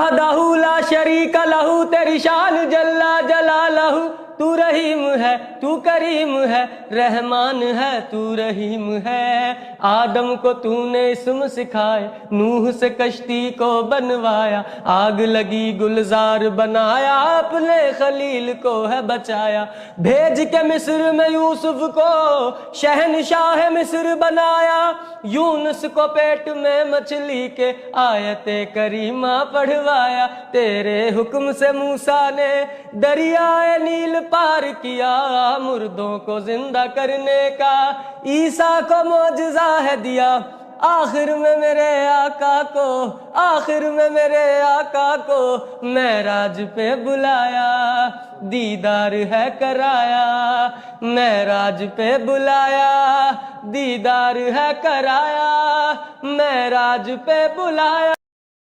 वहदहू ला शरीक लहू, तेरी शान जल्ला जलालहू। तू रहीम है, तू करीम है, रहमान है, तू रहीम है। आदम को तूने इस्म सिखाए, नूह से कश्ती को बनवाया, आग लगी गुलजार बनाया, अपने खलील को है बचाया। भेज के मिस्र में यूसुफ को शहनशाह मिस्र बनाया, यूनुस को पेट में मछली के आयते करीमा पढ़वाया। तेरे हुक्म से मूसा ने दरियाए नील पार किया, मुर्दों को जिंदा करने का ईसा को मौजज़ा है दिया। आखिर में मेरे आका को, आखिर में मेरे आका को मेराज पे बुलाया, दीदार है कराया। मेराज पे बुलाया, दीदार है कराया, मेराज पे बुलाया।